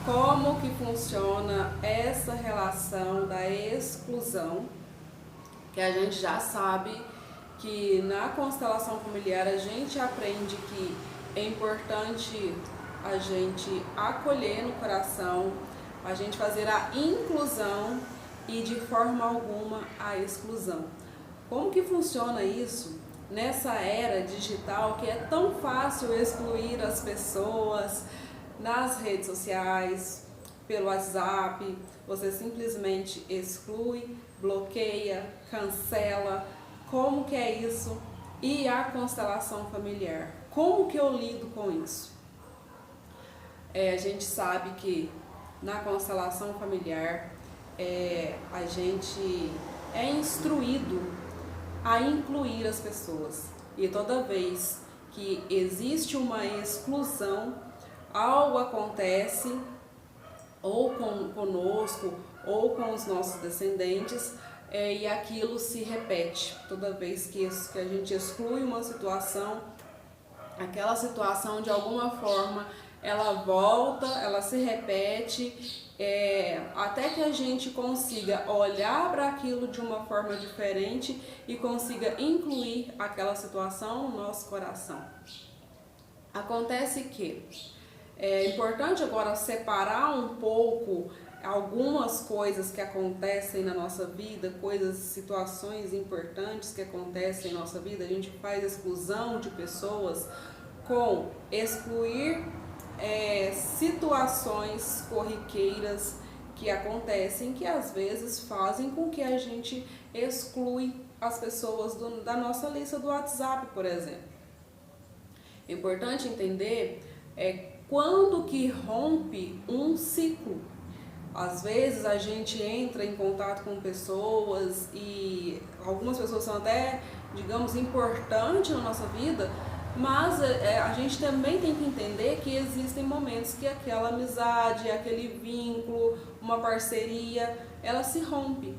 Como que funciona essa relação da exclusão, que a gente já sabe que na constelação familiar a gente aprende que é importante a gente acolher no coração, a gente fazer a inclusão e de forma alguma a exclusão. Como que funciona isso nessa era digital que é tão fácil excluir as pessoas nas redes sociais, pelo WhatsApp? Você simplesmente exclui, bloqueia, cancela. Como que é isso? E a constelação familiar? Como que eu lido com isso? A gente sabe que na constelação familiar a gente é instruído a incluir as pessoas. E toda vez que existe uma exclusão, algo acontece ou conosco ou com os nossos descendentes, e aquilo se repete. Toda vez que a gente exclui uma situação, aquela situação de alguma forma ela volta, ela se repete, até que a gente consiga olhar para aquilo de uma forma diferente e consiga incluir aquela situação no nosso coração. Acontece que é importante agora separar um pouco algumas coisas que acontecem na nossa vida, situações importantes que acontecem na nossa vida. A gente faz exclusão de pessoas com excluir situações corriqueiras que acontecem, que às vezes fazem com que a gente exclui as pessoas da nossa lista do WhatsApp, por exemplo. É importante entender quando que rompe um ciclo. Às vezes a gente entra em contato com pessoas e algumas pessoas são até, digamos, importantes na nossa vida, mas a gente também tem que entender que existem momentos que aquela amizade, aquele vínculo, uma parceria, ela se rompe.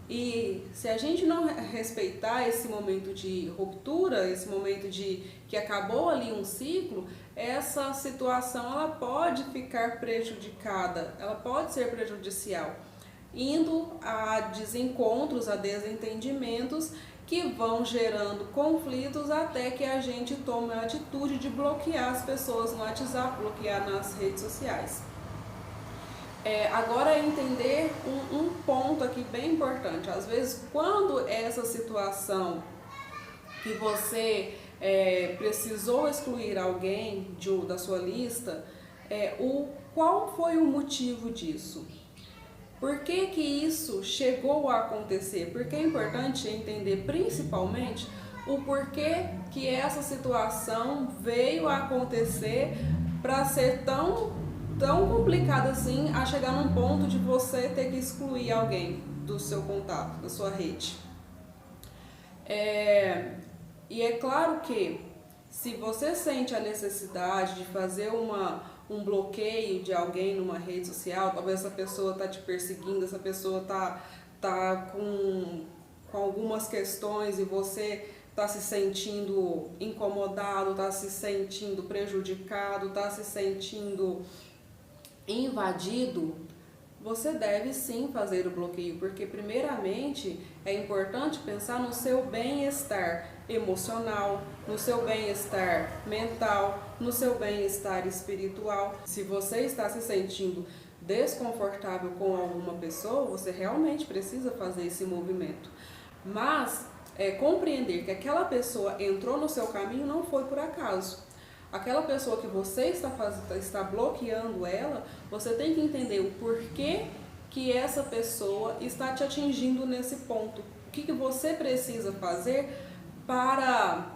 E se a gente não respeitar esse momento de ruptura, esse momento de que acabou ali um ciclo, essa situação ela pode ficar prejudicada, ela pode ser prejudicial, indo a desencontros, a desentendimentos que vão gerando conflitos até que a gente tome a atitude de bloquear as pessoas no WhatsApp, bloquear nas redes sociais. Agora entender um ponto aqui bem importante. Às vezes, quando essa situação que você precisou excluir alguém da sua lista, qual foi o motivo disso? Por que que isso chegou a acontecer? Porque é importante entender principalmente o porquê que essa situação veio a acontecer para ser tão complicado assim, a chegar num ponto de você ter que excluir alguém do seu contato, da sua rede. E é claro que se você sente a necessidade de fazer um bloqueio de alguém numa rede social, talvez essa pessoa está te perseguindo, essa pessoa tá com algumas questões e você está se sentindo incomodado, está se sentindo prejudicado, está se sentindo invadido, você deve sim fazer o bloqueio, porque primeiramente é importante pensar no seu bem-estar emocional, no seu bem-estar mental, no seu bem-estar espiritual. Se você está se sentindo desconfortável com alguma pessoa, você realmente precisa fazer esse movimento. Mas compreender que aquela pessoa entrou no seu caminho não foi por acaso. Aquela pessoa que você está bloqueando ela, você tem que entender o porquê que essa pessoa está te atingindo nesse ponto. O que você precisa fazer para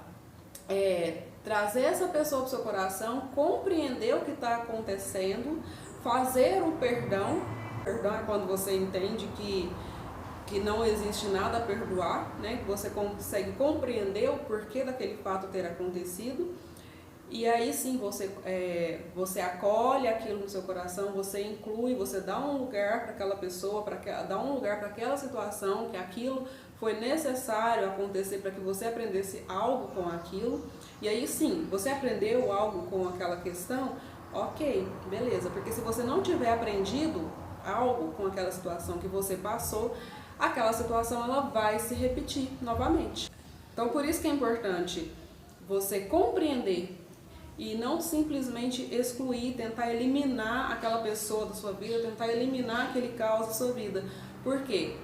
trazer essa pessoa para o seu coração, compreender o que está acontecendo, fazer o perdão. Perdão é quando você entende que não existe nada a perdoar, né? Que você consegue compreender o porquê daquele fato ter acontecido. E aí sim você acolhe aquilo no seu coração, você inclui, você dá um lugar para aquela pessoa, dá um lugar para aquela situação, que aquilo foi necessário acontecer para que você aprendesse algo com aquilo. E aí sim, você aprendeu algo com aquela questão, Ok, beleza, porque se você não tiver aprendido algo com aquela situação que você passou, aquela situação ela vai se repetir novamente. Então por isso que é importante você compreender e não simplesmente excluir, tentar eliminar aquela pessoa da sua vida, tentar eliminar aquele caos da sua vida. Por quê?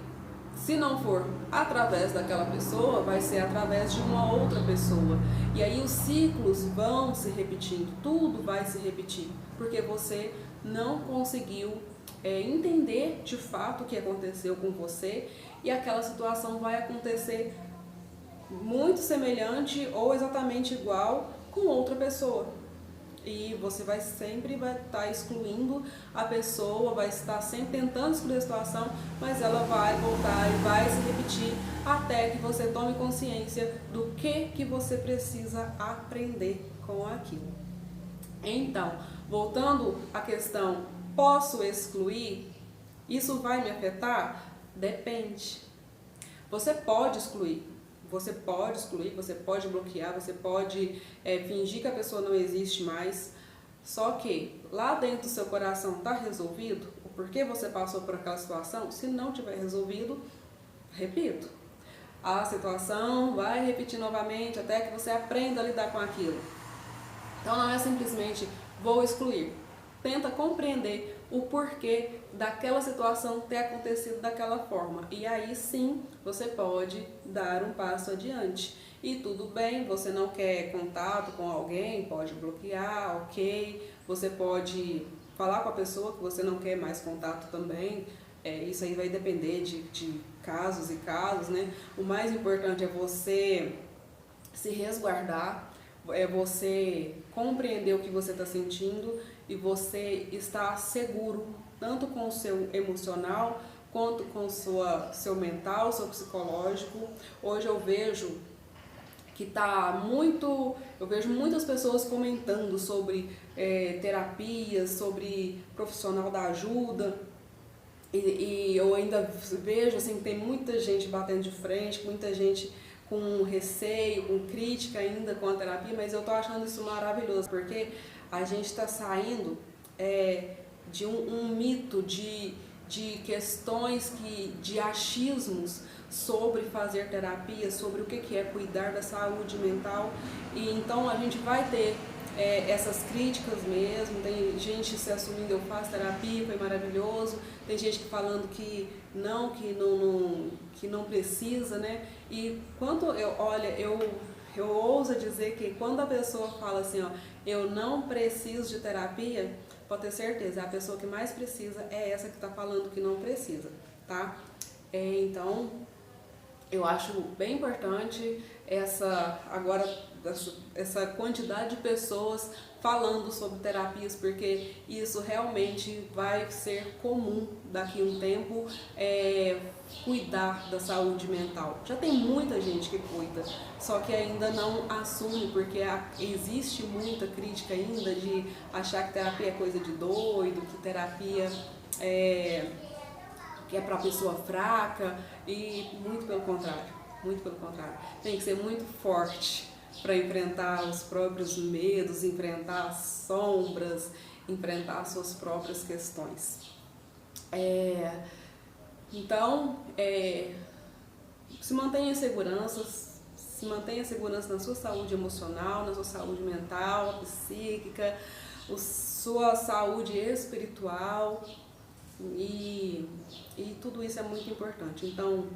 Se não for através daquela pessoa, vai ser através de uma outra pessoa. E aí os ciclos vão se repetindo, tudo vai se repetir, porque você não conseguiu entender de fato o que aconteceu com você e aquela situação vai acontecer muito semelhante ou exatamente igual com outra pessoa. E você vai estar excluindo a pessoa, vai estar sempre tentando excluir a situação, mas ela vai voltar e vai se repetir até que você tome consciência do que você precisa aprender com aquilo. Então, voltando à questão, posso excluir? Isso vai me afetar? Depende. Você pode excluir. Você pode bloquear, você pode fingir que a pessoa não existe mais. Só que lá dentro do seu coração está resolvido o porquê você passou por aquela situação? Se não tiver resolvido, repito, a situação vai repetir novamente até que você aprenda a lidar com aquilo. Então não é simplesmente vou excluir. Tenta compreender o porquê daquela situação ter acontecido daquela forma. E aí sim, você pode dar um passo adiante. E tudo bem, você não quer contato com alguém, pode bloquear, ok. Você pode falar com a pessoa que você não quer mais contato também. Isso aí vai depender de casos e casos, né? O mais importante é você se resguardar, é você compreender o que você está sentindo e você estar seguro, tanto com o seu emocional, quanto com o seu mental, seu psicológico. Hoje eu vejo que eu vejo muitas pessoas comentando sobre terapias, sobre profissional da ajuda, e eu ainda vejo assim, que tem muita gente batendo de frente, muita gente com receio, com crítica ainda com a terapia, mas eu tô achando isso maravilhoso, porque a gente está saindo de um mito de questões, de achismos sobre fazer terapia, sobre o que é cuidar da saúde mental, e então a gente vai ter essas críticas mesmo, tem gente se assumindo, eu faço terapia, foi maravilhoso, tem gente falando que não precisa, né? E quando eu ouso dizer que quando a pessoa fala assim, ó, eu não preciso de terapia, pode ter certeza, a pessoa que mais precisa é essa que está falando que não precisa, tá? Então, eu acho bem importante essa quantidade de pessoas falando sobre terapias, porque isso realmente vai ser comum daqui a um tempo, cuidar da saúde mental. Já tem muita gente que cuida, só que ainda não assume, porque existe muita crítica ainda de achar que terapia é coisa de doido, que terapia que é para pessoa fraca, e muito pelo contrário, tem que ser muito forte para enfrentar os próprios medos, enfrentar as sombras, enfrentar as suas próprias questões. Então, se mantenha em segurança, na sua saúde emocional, na sua saúde mental, psíquica, sua saúde espiritual, e tudo isso é muito importante. Então,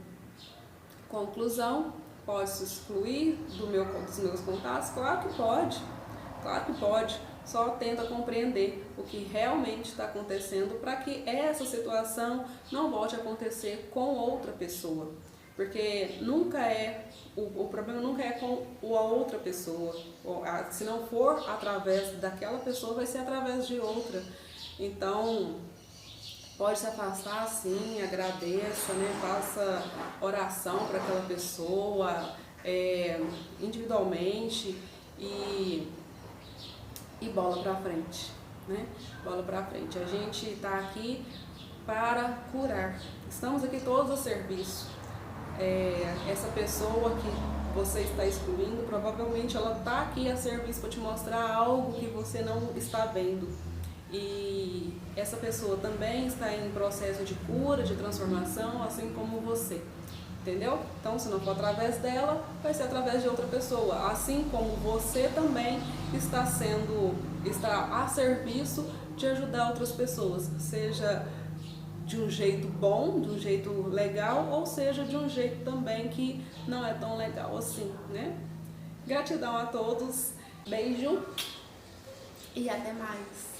conclusão, posso excluir dos meus contatos? Claro que pode, só tenta compreender o que realmente está acontecendo para que essa situação não volte a acontecer com outra pessoa, porque o problema nunca é com a outra pessoa, se não for através daquela pessoa, vai ser através de outra. Então, pode se afastar sim, agradeça, né? Faça oração para aquela pessoa individualmente e bola para frente, né? Bola para frente. A gente está aqui para curar. Estamos aqui todos a serviço. Essa pessoa que você está excluindo, provavelmente ela está aqui a serviço para te mostrar algo que você não está vendo. E essa pessoa também está em processo de cura, de transformação, assim como você. Entendeu? Então, se não for através dela, vai ser através de outra pessoa. Assim como você também está a serviço de ajudar outras pessoas, seja de um jeito bom, de um jeito legal, ou seja de um jeito também que não é tão legal assim, né? Gratidão a todos, beijo e até mais.